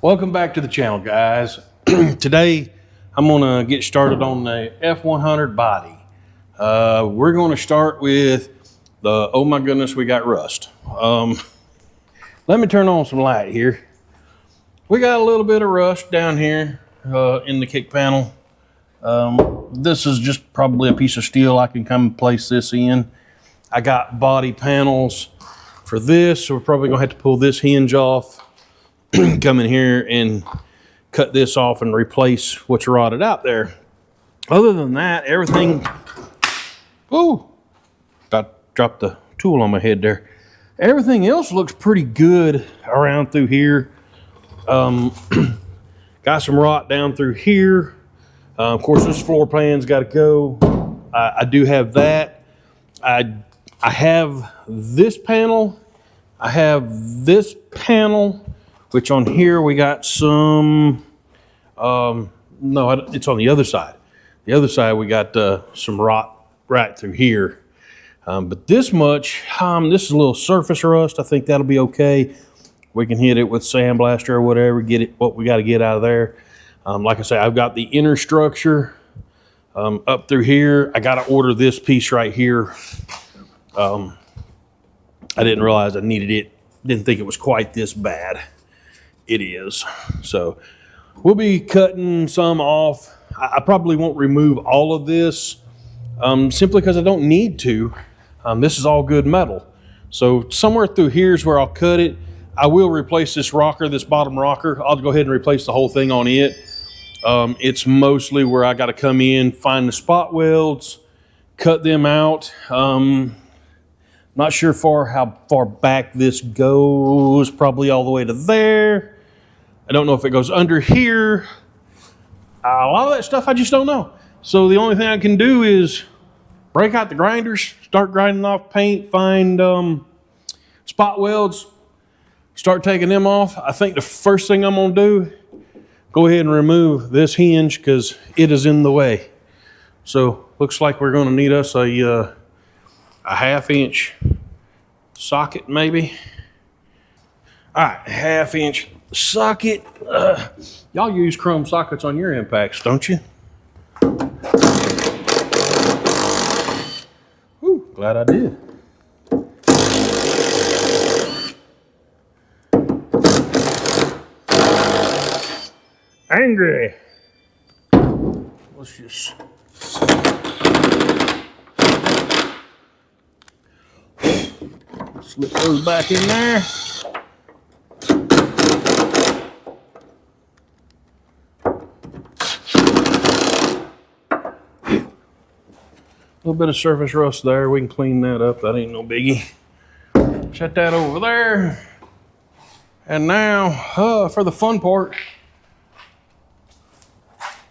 Welcome back to the channel, guys. Today I'm gonna get started on the F100 body. We're gonna start with the, oh my goodness, we got rust. Let me turn on some light here. We got a little bit of rust down here in the kick panel. This is just probably a piece of steel. I can come and place this in. I got body panels for this, so we're probably gonna have to pull this hinge off, come in here and cut this off and replace what's rotted out there. Other than that, everything, ooh, about dropped the tool on my head there. Everything else looks pretty good around through here. Got some rot down through here. Of course, this floor pan's got to go. I do have that. I have this panel. I have this panel, which on here we got some, no, it's on the other side. The other side we got some rot right through here. But this much, this is a little surface rust. I think that'll be okay. We can hit it with sandblaster or whatever, get it what we got to get out of there. Like I say, I've got the inner structure up through here. I got to order this piece right here. I didn't realize I needed it. Didn't think it was quite this bad. It is. So we'll be cutting some off. I probably won't remove all of this simply because I don't need to. This is all good metal. So somewhere through here is where I'll cut it. I will replace this rocker, this bottom rocker. I'll go ahead and replace the whole thing on it. It's mostly where I got to come in, find the spot welds, cut them out. Not sure how far back this goes, probably all the way to there. I don't know if it goes under here. A lot of that stuff I just don't know. So the only thing I can do is break out the grinders, start grinding off paint, find spot welds, start taking them off. I think the first thing I'm gonna do, go ahead and remove this hinge because it is in the way. So looks like we're gonna need us a 1/2 inch socket maybe. All right, 1/2 inch socket. Y'all use chrome sockets on your impacts, don't you? Whew, glad I did. Angry. Let's just slip those back in there. A little bit of surface rust there. We can clean that up. That ain't no biggie. Set that over there. And now, for the fun part,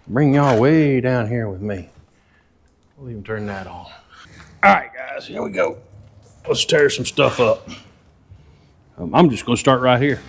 bring y'all way down here with me. We'll even turn that on. All right, guys, here we go. Let's tear some stuff up. I'm just gonna start right here.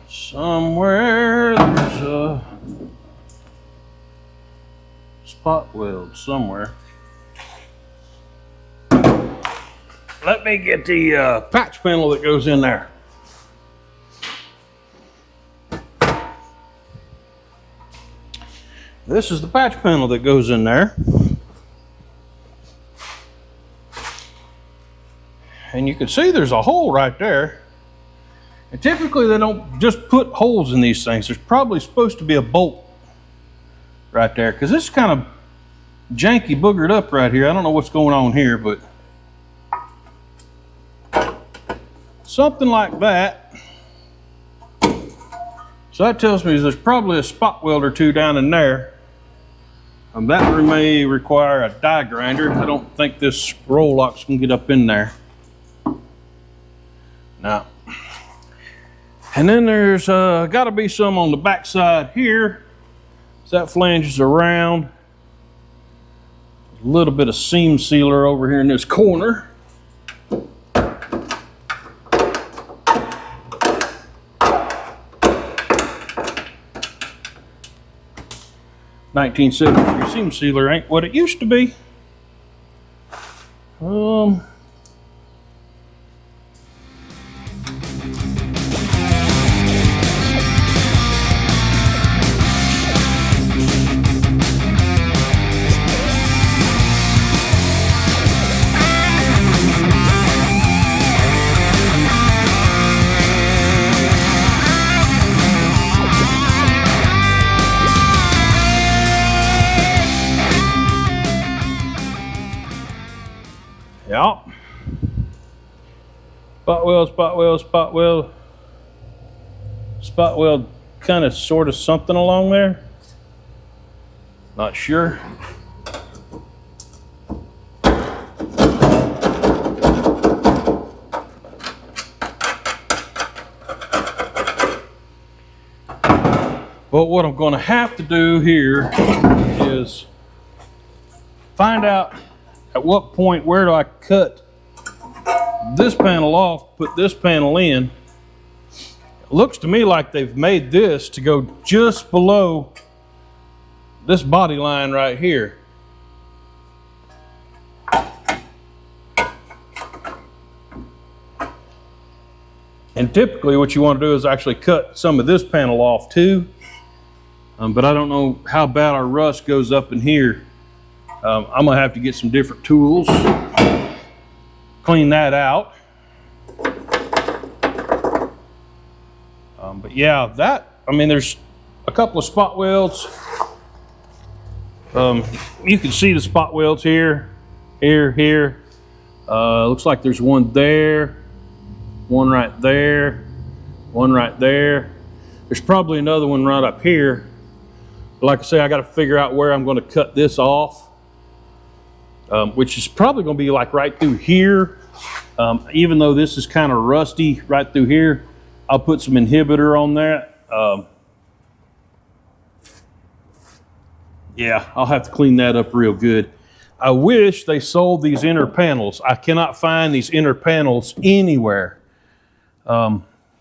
Somewhere there's a spot weld somewhere. Let me get the patch panel that goes in there. This is the patch panel that goes in there. And you can see there's a hole right there. And typically they don't just put holes in these things. There's probably supposed to be a bolt right there, because this is kind of janky, boogered up right here. I don't know what's going on here, but something like that So that tells me there's probably a spot weld or two down in there. That may require a die grinder. I don't think this roll lock's gonna get up in there. Now, and then there's gotta be some on the back side here. So that flange is around. A little bit of seam sealer over here in this corner. (1973) seam sealer ain't what it used to be. Yeah. Spot weld, spot weld, spot weld. Spot weld kind of sort of something along there. Not sure. But what I'm going to have to do here is find out at what point, where do I cut this panel off, put this panel in. It looks to me like they've made this to go just below this body line right here. And typically what you want to do is actually cut some of this panel off too. But I don't know how bad our rust goes up in here. I'm gonna have to get some different tools, clean that out. But yeah, I mean, there's a couple of spot welds. You can see the spot welds here, here. Looks like there's one there, one right there, one right there. There's probably another one right up here. But like I say, I got to figure out where I'm going to cut this off. Which is probably going to be like right through here. Even though this is kind of rusty right through here, I'll put some inhibitor on that. Yeah, I'll have to clean that up real good. I wish they sold these inner panels. I cannot find these inner panels anywhere.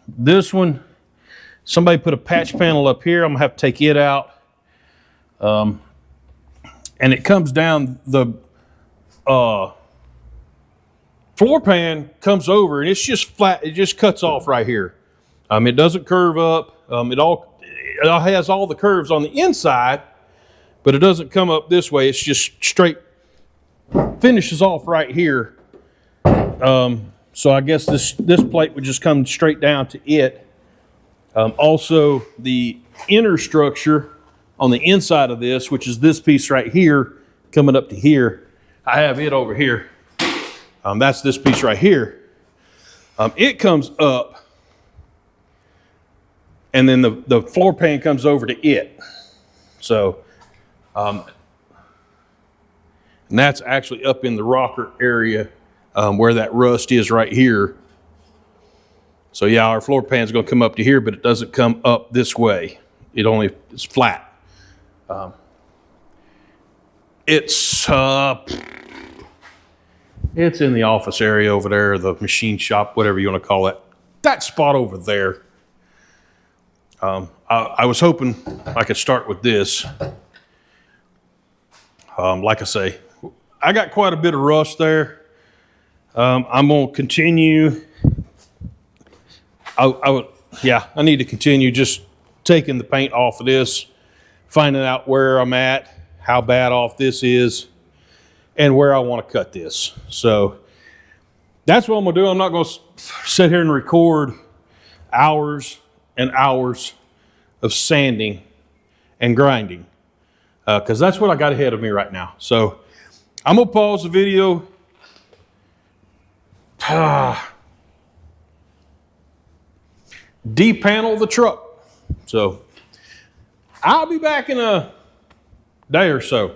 This one, somebody put a patch panel up here. I'm gonna have to take it out. And it comes down, the floor pan comes over and it's just flat. It just cuts off right here. It doesn't curve up. It all has all the curves on the inside, but it doesn't come up this way. It's just straight, finishes off right here. So I guess this plate would just come straight down to it. Also, the inner structure on the inside of this, which is this piece right here, coming up to here, I have it over here. That's this piece right here. It comes up, and then the floor pan comes over to it. So, and that's actually up in the rocker area where that rust is right here. So yeah, our floor pan is going to come up to here, but it doesn't come up this way. It's flat. It's in the office area over there, the machine shop, whatever you want to call it. That spot over there. I was hoping I could start with this. Like I say, I got quite a bit of rust there. I'm going to continue. I need to continue just taking the paint off of this, finding out where I'm at, how bad off this is, and where I want to cut this. So that's what I'm going to do. I'm not going to sit here and record hours and hours of sanding and grinding, because that's what I got ahead of me right now. So I'm going to pause the video. Depanel the truck. So I'll be back in a day or so.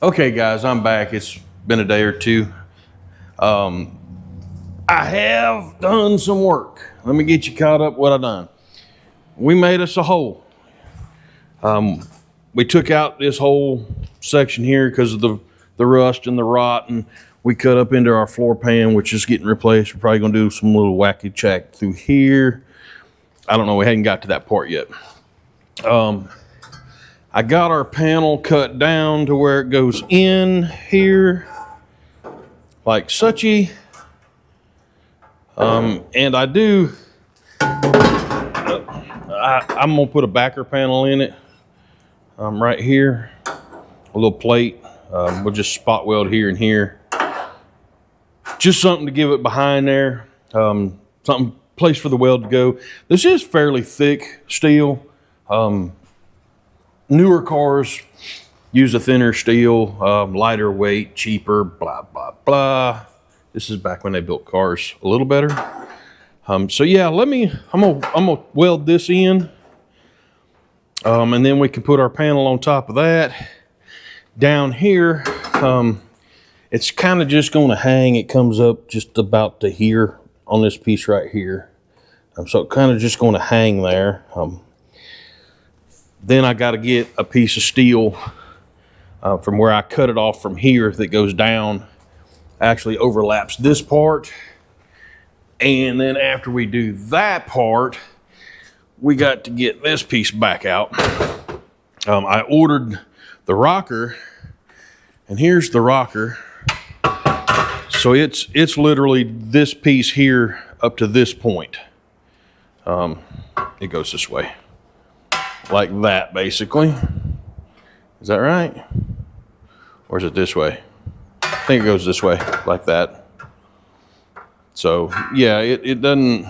Okay, guys, I'm back. It's been a day or two. I have done some work. Let me get you caught up what I done. We made us a hole. We took out this whole section here because of the rust and the rot, and we cut up into our floor pan, which is getting replaced. We're probably gonna do some little wacky check through here. I don't know, we hadn't got to that part yet. I got our panel cut down to where it goes in here, like suchy. And I do, I'm gonna put a backer panel in it, right here, a little plate. We'll just spot weld here and here. Just something to give it behind there, something, place for the weld to go. This is fairly thick steel. Newer cars use a thinner steel, lighter weight, cheaper, blah, blah, blah. This is back when they built cars a little better. So yeah, I'm gonna weld this in, and then we can put our panel on top of that. Down here, it's kind of just gonna hang. It comes up just about to here on this piece right here. So it kind of just gonna hang there. Then I got to get a piece of steel from where I cut it off from here that goes down, actually overlaps this part. And then after we do that part, we got to get this piece back out. I ordered the rocker, and here's the rocker. So it's literally this piece here up to this point. It goes this way. Like that, basically. Is that right? Or is it this way? I think it goes this way, like that. So, yeah, it doesn't...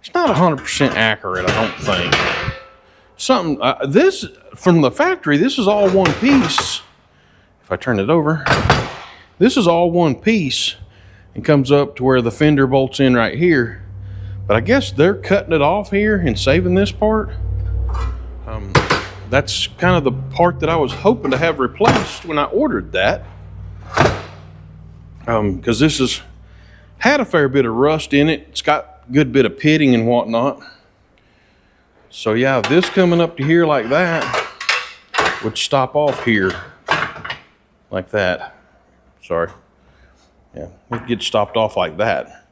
It's not 100% accurate, I don't think. Something... this, from the factory, this is all one piece. If I turn it over. This is all one piece. And comes up to where the fender bolts in right here. But I guess they're cutting it off here and saving this part. That's kind of the part that I was hoping to have replaced when I ordered that. Because this has had a fair bit of rust in it. It's got a good bit of pitting and whatnot. So yeah, this coming up to here like that would stop off here. Like that. Sorry. Yeah, it gets stopped off like that.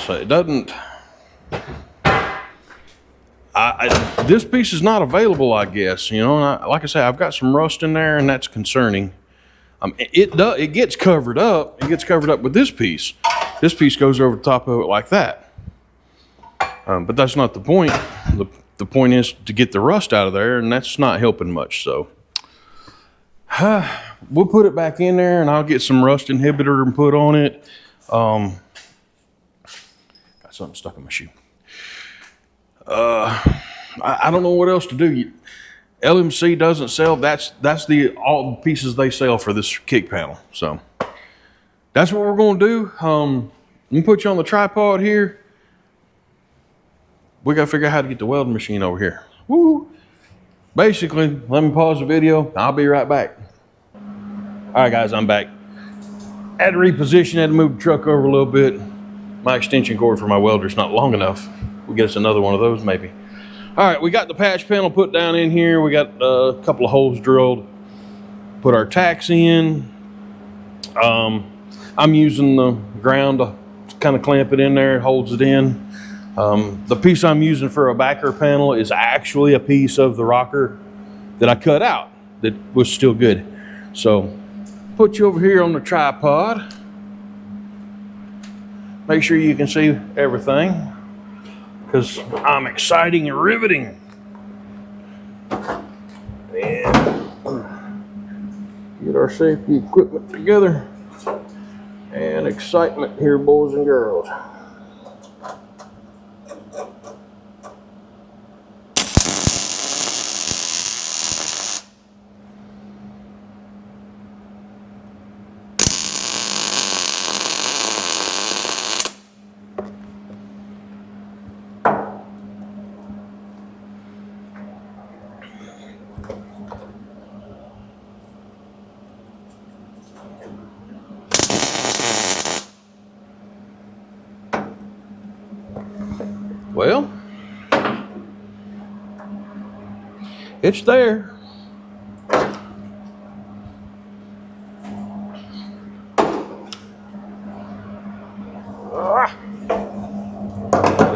So it doesn't, this piece is not available, I guess, you know, and like I say, I've got some rust in there and that's concerning. It gets covered up. It gets covered up with this piece. This piece goes over the top of it like that. But that's not the point. The point is to get the rust out of there, and that's not helping much, so. We'll put it back in there and I'll get some rust inhibitor and put on it. Something stuck in my shoe. I don't know what else to do. LMC doesn't sell. That's all the pieces they sell for this kick panel. So that's what we're going to do. Let me put you on the tripod here. We got to figure out how to get the welding machine over here. Woo! Basically, let me pause the video. I'll be right back. All right, guys, I'm back. Had to reposition. Had to move the truck over a little bit. My extension cord for my welder's not long enough. We'll get us another one of those maybe. All right, we got the patch panel put down in here. We got a couple of holes drilled. Put our tacks in. I'm using the ground to kind of clamp it in there. It holds it in. The piece I'm using for a backer panel is actually a piece of the rocker that I cut out that was still good. So put you over here on the tripod. Make sure you can see everything, because I'm exciting and riveting. And get our safety equipment together. And excitement here, boys and girls. Well, it's there. Get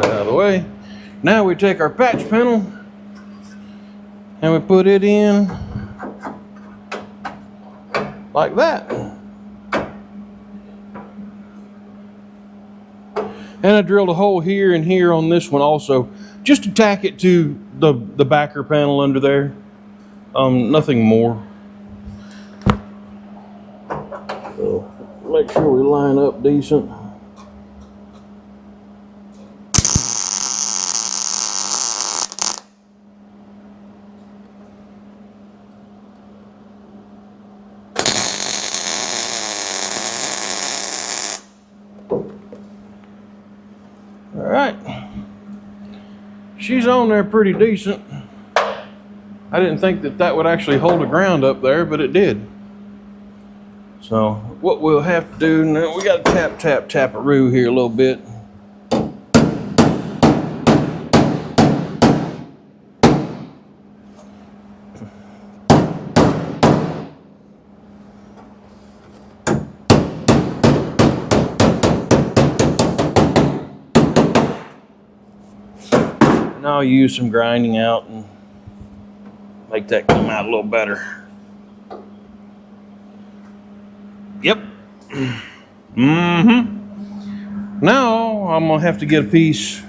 out of the way. Now we take our patch panel and we put it in like that. And I drilled a hole here and here on this one also, just to tack it to the backer panel under there. Nothing more. So make sure we line up decent. All right, she's on there pretty decent. I didn't think that would actually hold the ground up there, but it did. So what we'll have to do now, we got to tap-a-roo here a little bit. And I'll use some grinding out and make that come out a little better. Yep. Now I'm gonna have to get a piece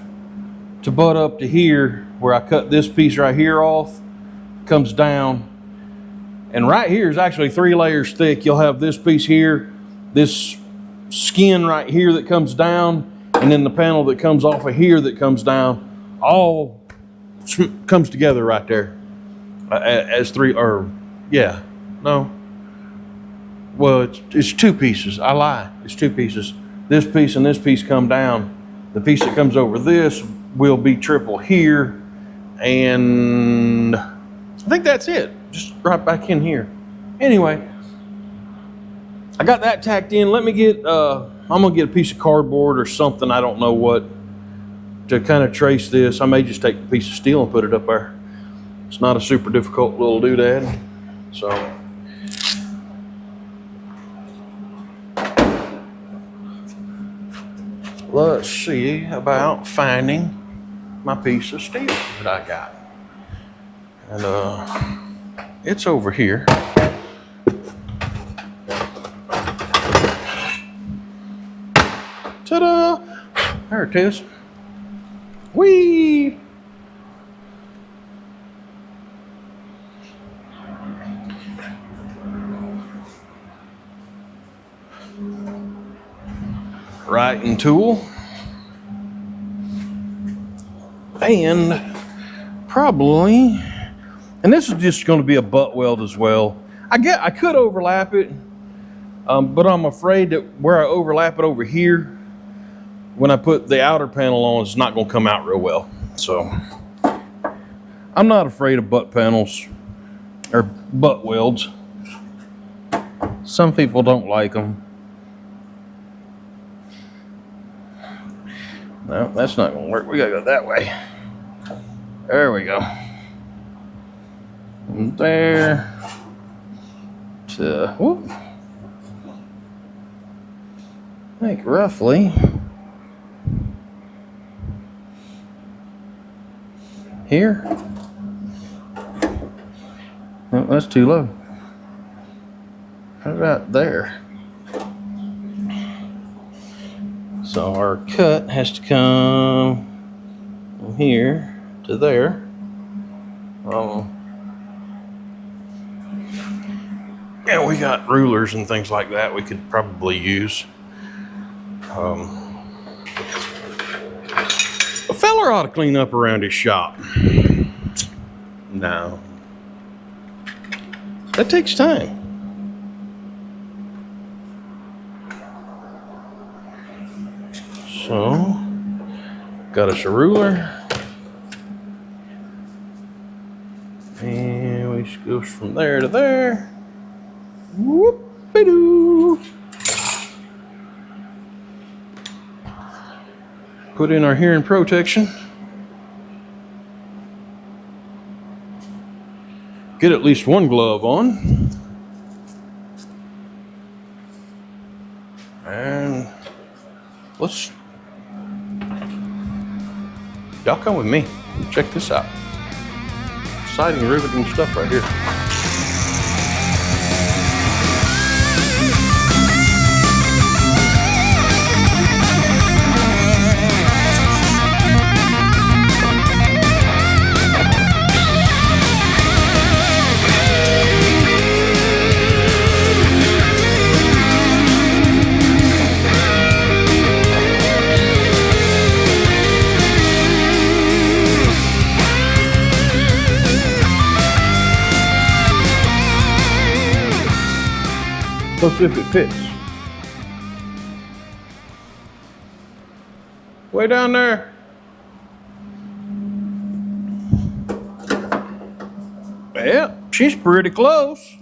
to butt up to here where I cut this piece right here off, comes down. And right here is actually 3 layers thick. You'll have this piece here, this skin right here that comes down, and then the panel that comes off of here that comes down, all comes together right there as 3, or yeah, no. Well, it's 2 pieces. I lie. It's 2 pieces. This piece and this piece come down. The piece that comes over this will be triple here, and I think that's it. Just right back in here. Anyway, I got that tacked in. Let me get, I'm gonna get a piece of cardboard or something, I don't know what, to kind of trace this. I may just take a piece of steel and put it up there. It's not a super difficult little doodad. So, let's see about finding my piece of steel that I got. And it's over here. Ta-da! There it is. Whee! Writing tool. And probably, and this is just going to be a butt weld as well. I could overlap it, but I'm afraid that where I overlap it over here, when I put the outer panel on, it's not going to come out real well. So I'm not afraid of butt panels or butt welds. Some people don't like them. No, that's not going to work. We got to go that way. There we go. From there to, whoop. I think roughly here. No, that's too low. How about there? So our cut has to come from here to there. Yeah, we got rulers and things like that we could probably use. A feller ought to clean up around his shop. No. That takes time. So, got us a ruler. And we just go from there to there. Whoop-a-doo. Put in our hearing protection. get at least one glove on. And y'all come with me. Check this out. Exciting, riveting stuff right here. Let's see if it fits. Way down there. Yeah, she's pretty close.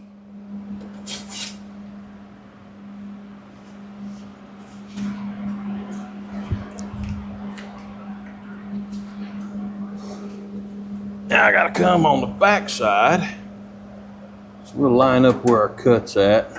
Now I gotta come on the back side. So we'll line up where our cut's at.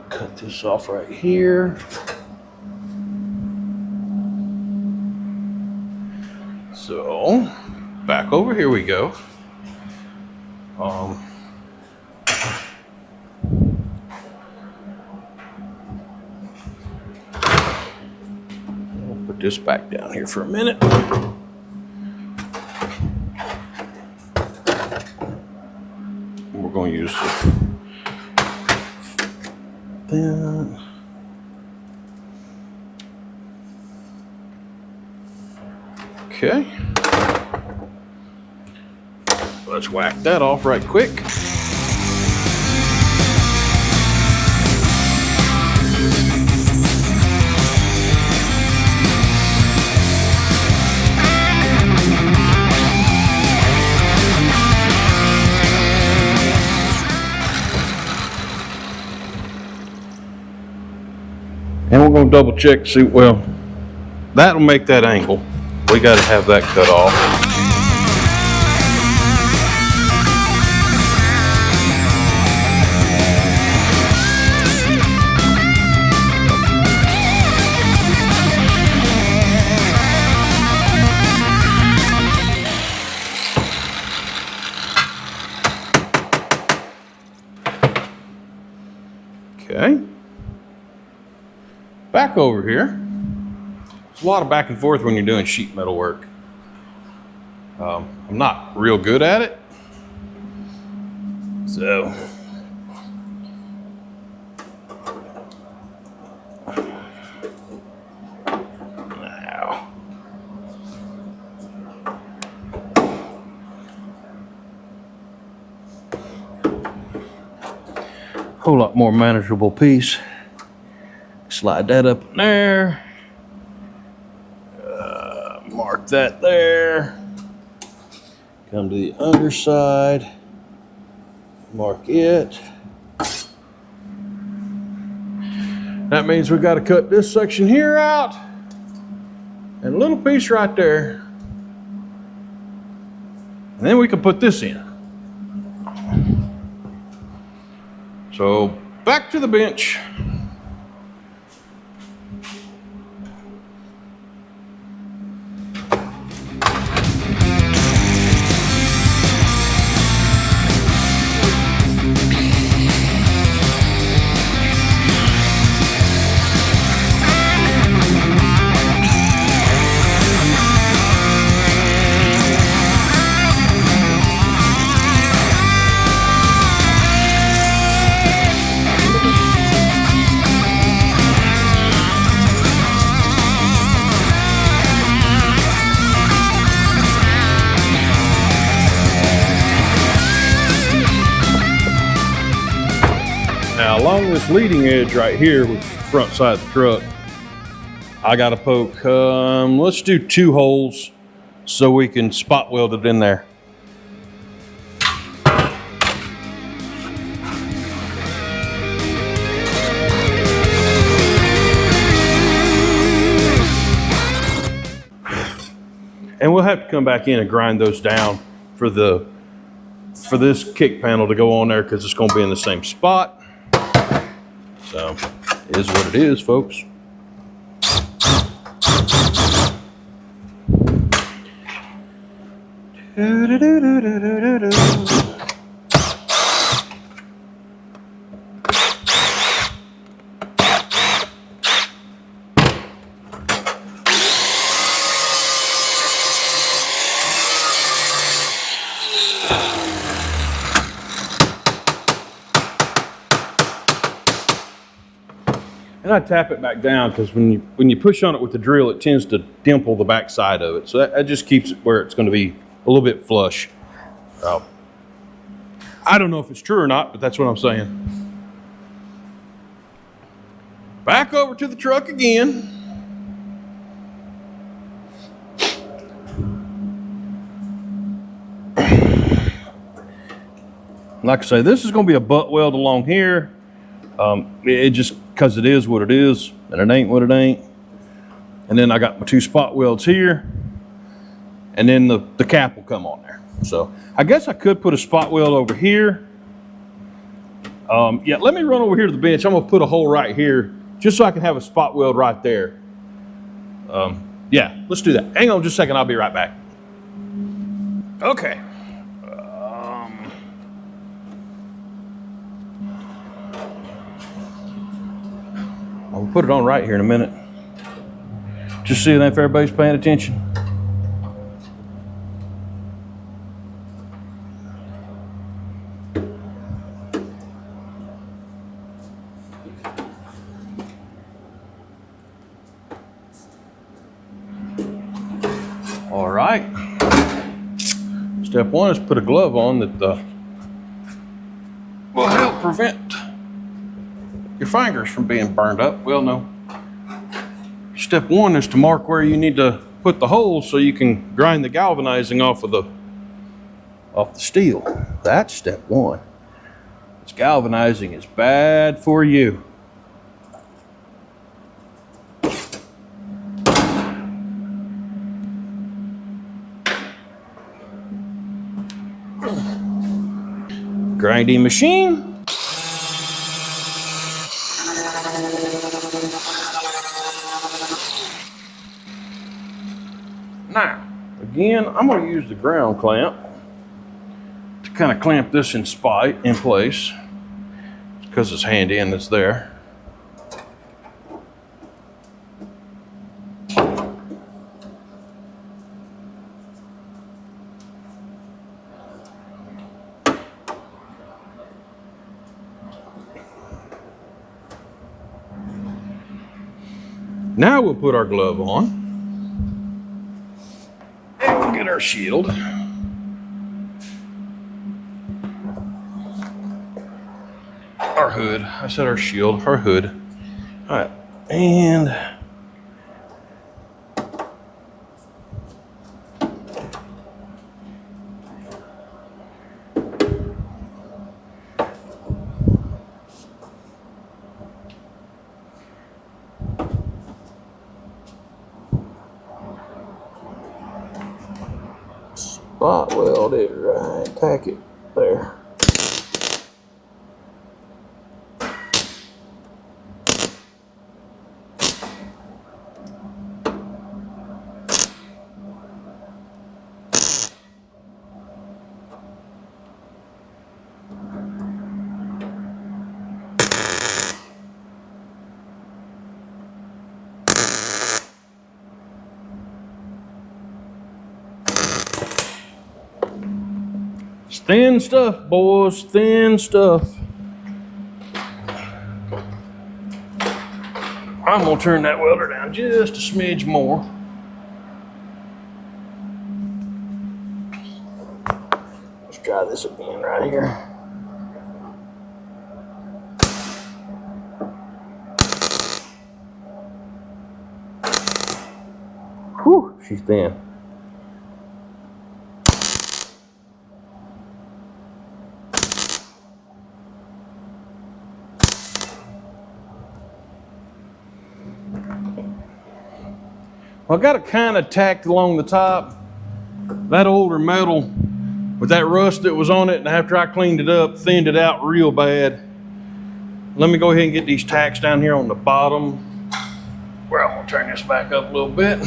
Cut this off right here. So back over here we go. I'll put this back down here for a minute. We're going to use that. Okay. Let's whack that off right quick. And we're going to double check, see, well, that'll make that angle. We got to have that cut off. Okay. Back over here. There's a lot of back and forth when you're doing sheet metal work. I'm not real good at it. So now whole lot more manageable piece. Slide that up in there. Mark that there. Come to the underside. Mark it. That means we got to cut this section here out and a little piece right there. And then we can put this in. So back to the bench. Now along this leading edge right here, which is the front side of the truck, I got to poke, let's do 2 holes so we can spot weld it in there. And we'll have to come back in and grind those down for this kick panel to go on there, because it's going to be in the same spot. So, it is what it is, folks. And I tap it back down, because when you push on it with the drill, it tends to dimple the back side of it. So that just keeps it where it's going to be a little bit flush. I don't know if it's true or not, but that's what I'm saying. Back over to the truck again. Like I say, this is going to be a butt weld along here. It just, because it is what it is, and it ain't what it ain't. And then I got my 2 spot welds here, and then the cap will come on there. So I guess I could put a spot weld over here. Yeah, let me run over here to the bench. I'm gonna put a hole right here just so I can have a spot weld right there. Yeah, let's do that. Hang on just a second, I'll be right back. Okay. I'll put it on right here in a minute. Just see if everybody's paying attention. All right. Step 1 is put a glove on that will help prevent your fingers from being burned up. Well, no. Step 1 is to mark where you need to put the holes so you can grind the galvanizing off the steel. That's step 1. This galvanizing is bad for you. Grinding machine. Now, again, I'm going to use the ground clamp to kind of clamp this in place, because it's handy and it's there. Now we'll put our glove on, and we'll get our shield. Our hood. I said our shield, our hood. All right, and spot weld it right, tack it there. It's thin stuff, boys, thin stuff. I'm gonna turn that welder down just a smidge more. Let's try this again right here. Whew, she's thin. Well, I got it kind of tacked along the top. That older metal with that rust that was on it, and after I cleaned it up, thinned it out real bad. Let me go ahead and get these tacks down here on the bottom, where I'm gonna turn this back up a little bit.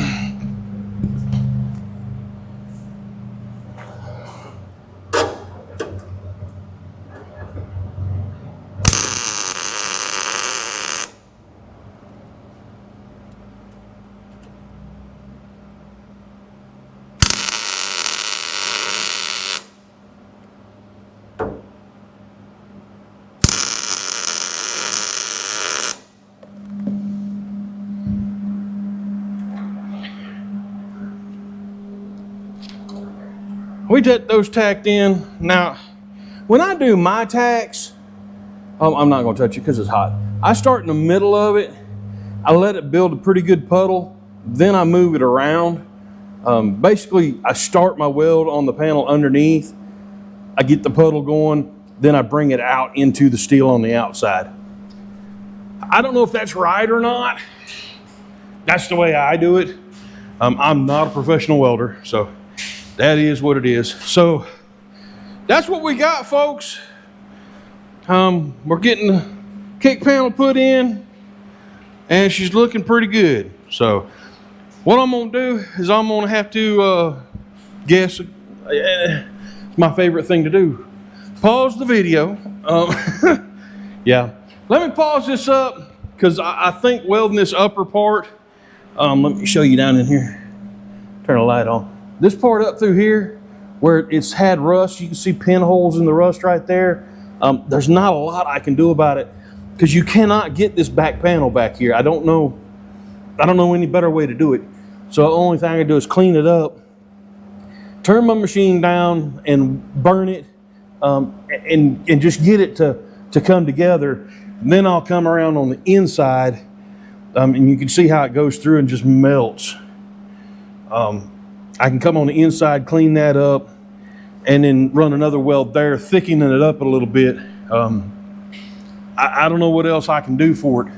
We get those tacked in. Now, when I do my tacks, I'm not gonna touch it because it's hot. I start in the middle of it. I let it build a pretty good puddle. Then I move it around. Basically, I start my weld on the panel underneath. I get the puddle going. Then I bring it out into the steel on the outside. I don't know if that's right or not. That's the way I do it. I'm not a professional welder, so that is what it is. So that's what we got, folks. We're getting the kick panel put in, and she's looking pretty good. So what I'm gonna do is I'm gonna have to guess. It's my favorite thing to do. Pause the video. Yeah, let me pause this up because I think welding this upper part. Let me show you down in here. Turn the light on. This part up through here, where it's had rust, you can see pinholes in the rust right there. There's not a lot I can do about it because you cannot get this back panel back here. I don't know any better way to do it. So the only thing I can do is clean it up, turn my machine down and burn it, and just get it to come together. And then I'll come around on the inside, and you can see how it goes through and just melts. I can come on the inside, clean that up, and then run another weld there, thickening it up a little bit. I don't know what else I can do for it.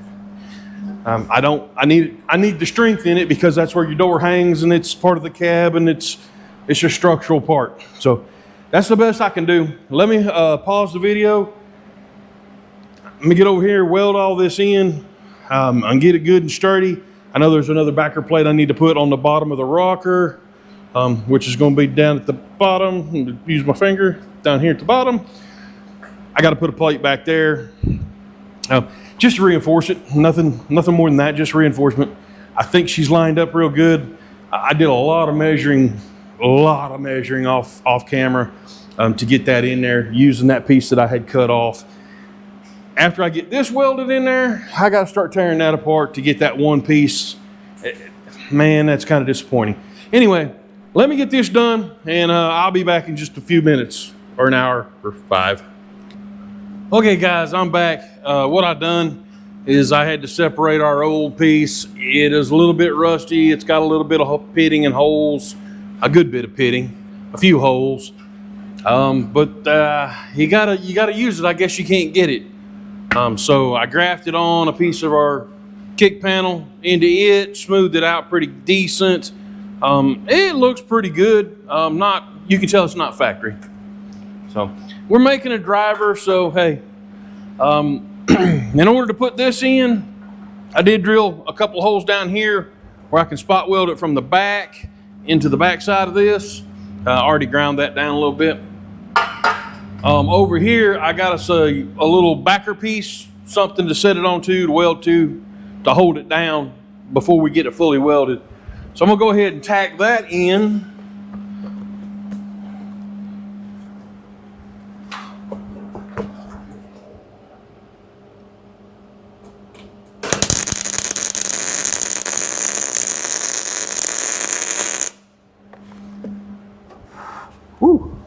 I need the strength in it because that's where your door hangs and it's part of the cab and it's your structural part. So that's the best I can do. Let me pause the video. Let me get over here, weld all this in, and get it good and sturdy. I know there's another backer plate I need to put on the bottom of the rocker, which is going to be down at the bottom. Use my finger down here at the bottom. I got to put a plate back there, just to reinforce it. Nothing more than that, just reinforcement. I think she's lined up real good. I did a lot of measuring off camera to get that in there, using that piece that I had cut off. After I get this welded in there, I got to start tearing that apart to get that one piece. Man, that's kind of disappointing. Anyway, let me get this done, and I'll be back in just a few minutes, or an hour, or 5. Okay, guys, I'm back. What I've done is I had to separate our old piece. It is a little bit rusty. It's got a little bit of pitting and holes, a good bit of pitting, a few holes. But you gotta use it. I guess you can't get it. So I grafted on a piece of our kick panel into it, smoothed it out pretty decent. It looks pretty good. You can tell it's not factory. So we're making a driver. So hey, in order to put this in, I did drill a couple of holes down here where I can spot weld it from the back into the back side of this. I already ground that down a little bit. Over here, I got us a little backer piece, something to set it onto, to weld to hold it down before we get it fully welded. So I'm gonna go ahead and tack that in. Whew.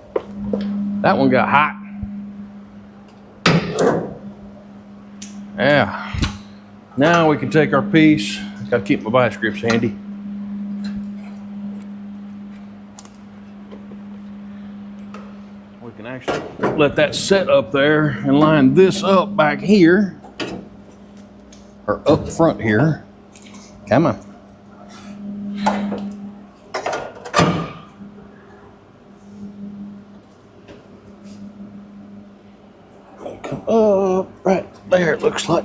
That one got hot. Yeah. Now we can take our piece. Got to keep my vice grips handy. Actually, let that set up there and line this up back here, or up front here. Come on. Come up right there, it looks like.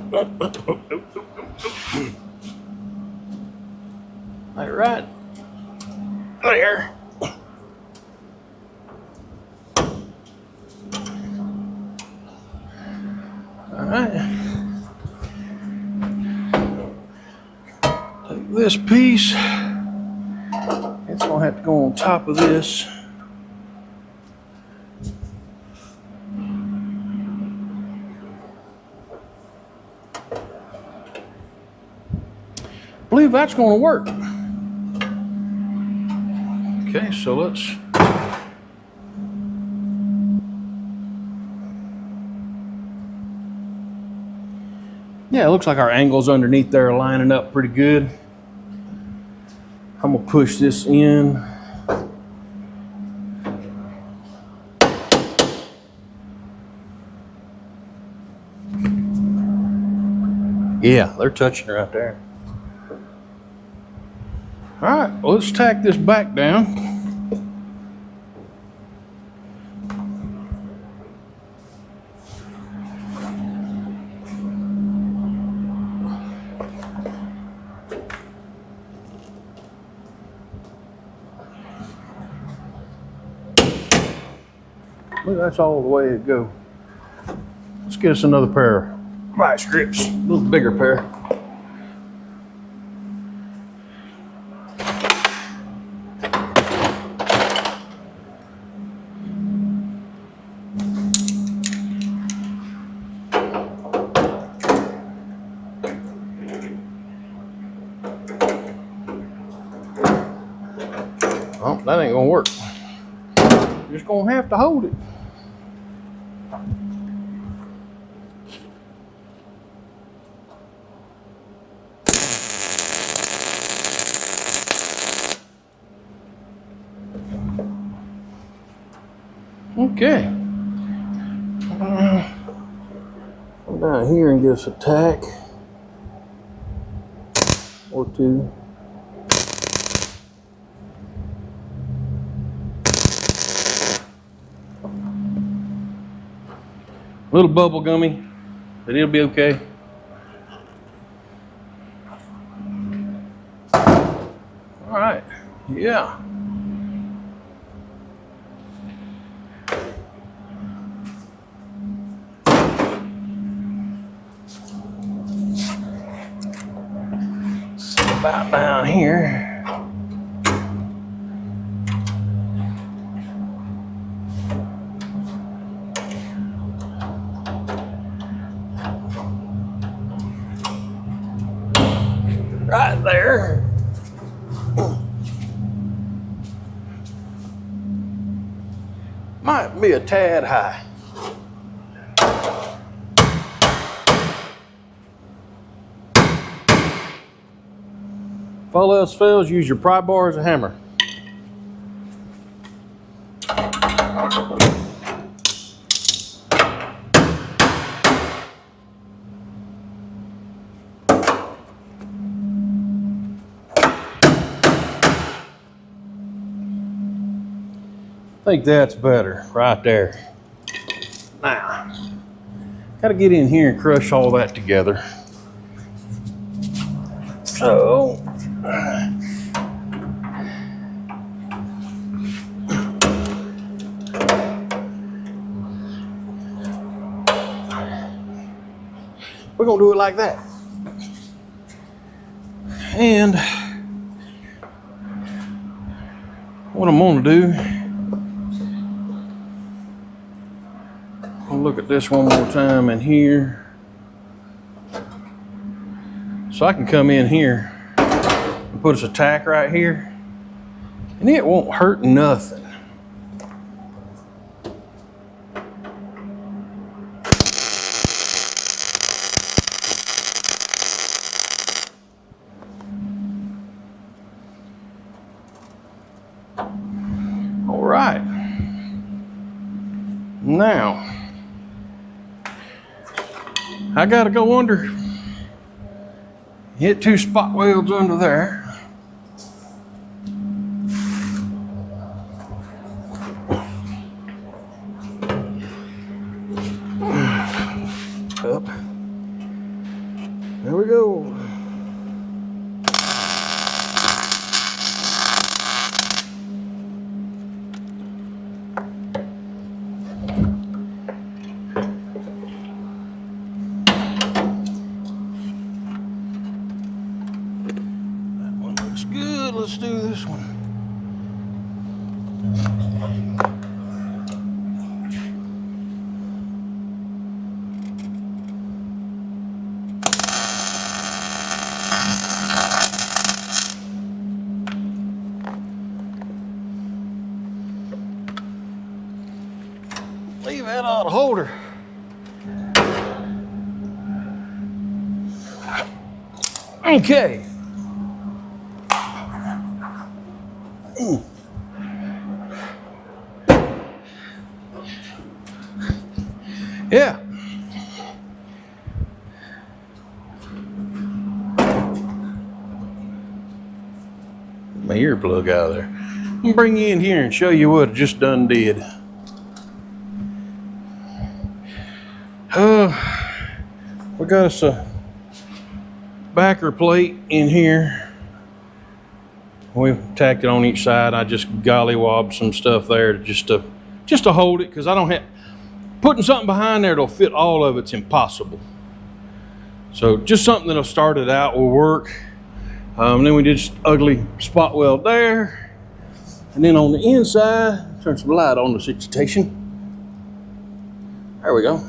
Right there. All right. Take this piece. It's gonna have to go on top of this. I believe that's gonna work. Okay, so let's. Yeah, it looks like our angles underneath there are lining up pretty good. I'm gonna push this in. Yeah, they're touching right there. All right, well, let's tack this back down. Look, that's all the way it go. Let's get us another pair of vice grips, a little bigger pair. Oh, that ain't gonna work. You're just gonna have to hold it. Okay. Come down here and get us a tack or two. A little bubble gummy, but it'll be okay. All right, yeah. About down here. Right there. Might be a tad high. If all else fails, use your pry bar as a hammer. I think that's better right there. Now, gotta get in here and crush all that together. So, we're gonna do it like that. And what I'm gonna do, I'll look at this one more time in here. So I can come in here and put us a tack right here, and it won't hurt nothing. All right. Now, I gotta go under, hit 2 spot welds under there. Up. There we go. Good, let's do this one. Leave that out of the holder. Okay. Yeah. My earplug out of there. I'm gonna bring you in here and show you what I just done did. We got us a backer plate in here. We've tacked it on each side. I just gollywobbed some stuff there just to hold it, because I don't have, putting something behind there that'll fit all of it's impossible. So just something that'll start it out will work. Then we did ugly spot weld there. And then on the inside, turn some light on the situation. There we go.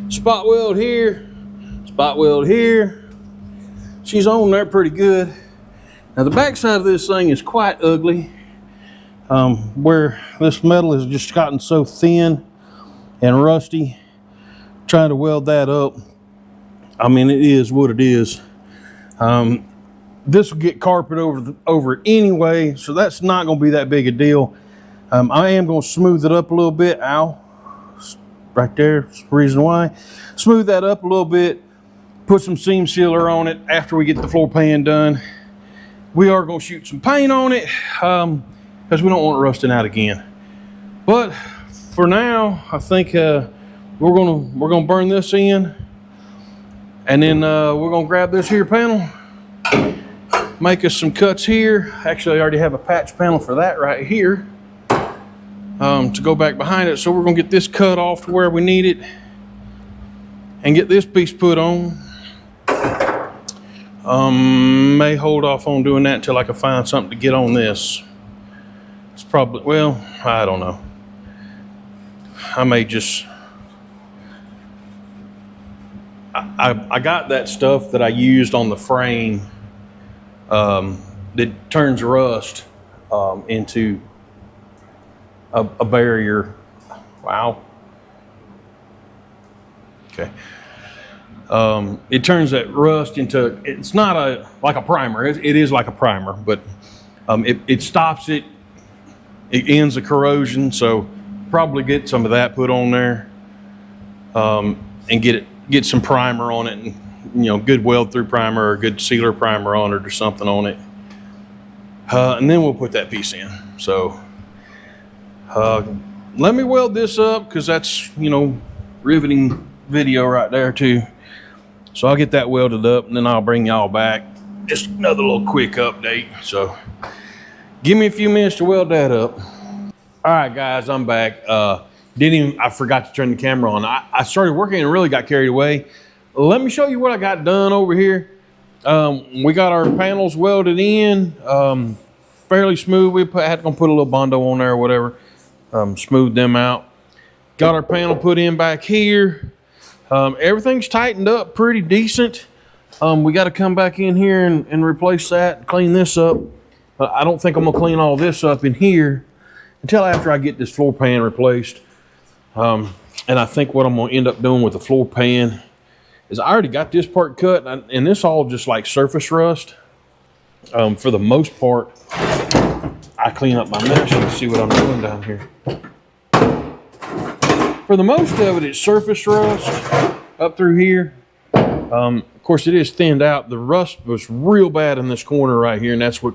Spot weld here, spot weld here. She's on there pretty good. Now the back side of this thing is quite ugly, where this metal has just gotten so thin and rusty. Trying to weld that up, I mean, it is what it is. This will get carpet over it anyway, so that's not going to be that big a deal. I am going to smooth it up a little bit. Ow, right there, that's the reason why. Smooth that up a little bit, put some seam sealer on it after we get the floor pan done. We are going to shoot some paint on it, because we don't want it rusting out again. But for now, I think we're gonna burn this in, and then we're gonna grab this here panel, make us some cuts here. Actually, I already have a patch panel for that right here, to go back behind it. So we're gonna get this cut off to where we need it and get this piece put on. May hold off on doing that until I can find something to get on this. It's probably, well, I don't know. I may just, I got that stuff that I used on the frame that turns rust into a barrier. Wow. Okay. It turns that rust into, it's not like a primer. It is like a primer, but it stops it. It ends the corrosion. So probably get some of that put on there, and get some primer on it, and good weld through primer or good sealer primer on it or something on it, and then we'll put that piece in. So let me weld this up, because that's riveting video right there too. So I'll get that welded up, and then I'll bring y'all back. Just another little quick update. So give me a few minutes to weld that up. All right, guys, I'm back. I forgot to turn the camera on. I started working and really got carried away. Let me show you what I got done over here. We got our panels welded in, fairly smooth. We had to put a little Bondo on there or whatever, smooth them out. Got our panel put in back here. Everything's tightened up pretty decent. We got to come back in here and replace that, clean this up. But I don't think I'm gonna clean all this up in here until after I get this floor pan replaced. And I think what I'm gonna end up doing with the floor pan is I already got this part cut, and this all just like surface rust. For the most part, I clean up my mesh and see what I'm doing down here. For the most of it, it's surface rust up through here. Of course, it is thinned out. The rust was real bad in this corner right here, and that's what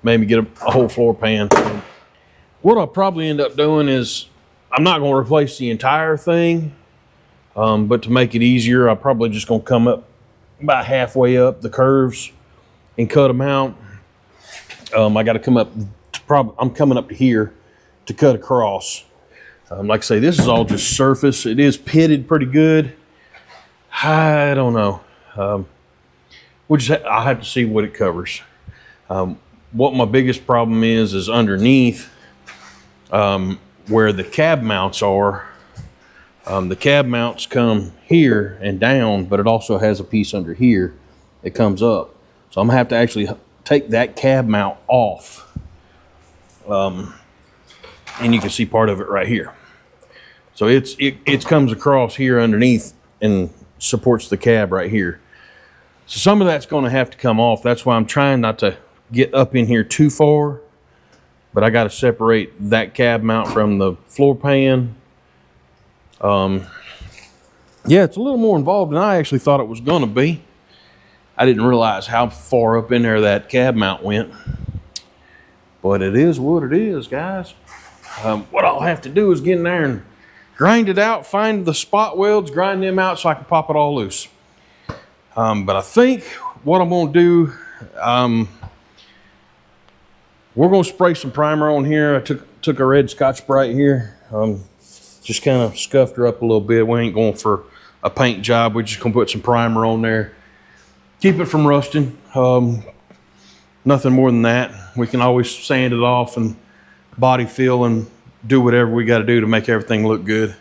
made me get a whole floor pan. What I'll probably end up doing is, I'm not going to replace the entire thing, but to make it easier, I'm probably just going to come up about halfway up the curves and cut them out. I got to come up, I'm coming up to here to cut across. Like I say, this is all just surface. It is pitted pretty good. I don't know. I'll have to see what it covers. What my biggest problem is underneath where the cab mounts are. The cab mounts come here and down, but it also has a piece under here that comes up. So I'm gonna have to actually take that cab mount off. And you can see part of it right here. So it comes across here underneath and supports the cab right here. So some of that's going to have to come off. That's why I'm trying not to get up in here too far. But I got to separate that cab mount from the floor pan. Yeah, it's a little more involved than I actually thought it was going to be. I didn't realize how far up in there that cab mount went. But it is what it is, guys. What I'll have to do is get in there and grind it out, find the spot welds, grind them out so I can pop it all loose. But I think what I'm going to do, we're going to spray some primer on here. I took a red Scotch-Brite here, just kind of scuffed her up a little bit. We ain't going for a paint job. We're just going to put some primer on there. Keep it from rusting. Nothing more than that. We can always sand it off and body fill and do whatever we got to do to make everything look good.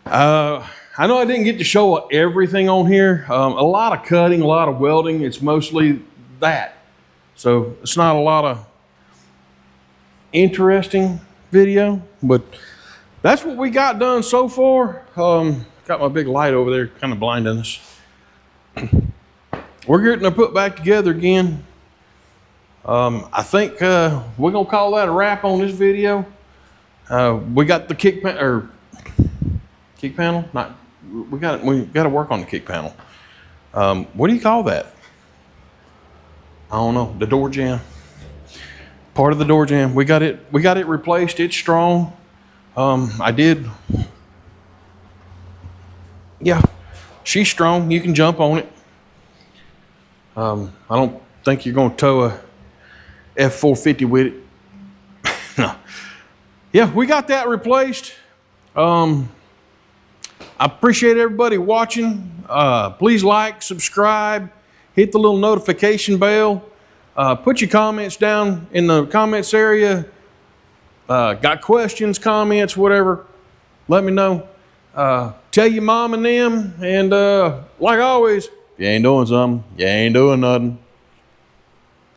I know I didn't get to show everything on here. A lot of cutting, a lot of welding. It's mostly that. So it's not a lot of interesting video, but that's what we got done so far. Got my big light over there kind of blinding us. We're getting to put back together again. I think we're gonna call that a wrap on this video. We got the kick panel. We got to work on the kick panel. What do you call that? I don't know. The door jamb. Part of the door jamb. We got it replaced. It's strong. Yeah, she's strong. You can jump on it. I don't think you're gonna tow a F450 with it. No. Yeah, we got that replaced. I appreciate everybody watching. Please like, subscribe, hit the little notification bell. Put your comments down in the comments area. Got questions, comments, whatever, let me know. Tell your mom and them. And like always, if you ain't doing something, you ain't doing nothing.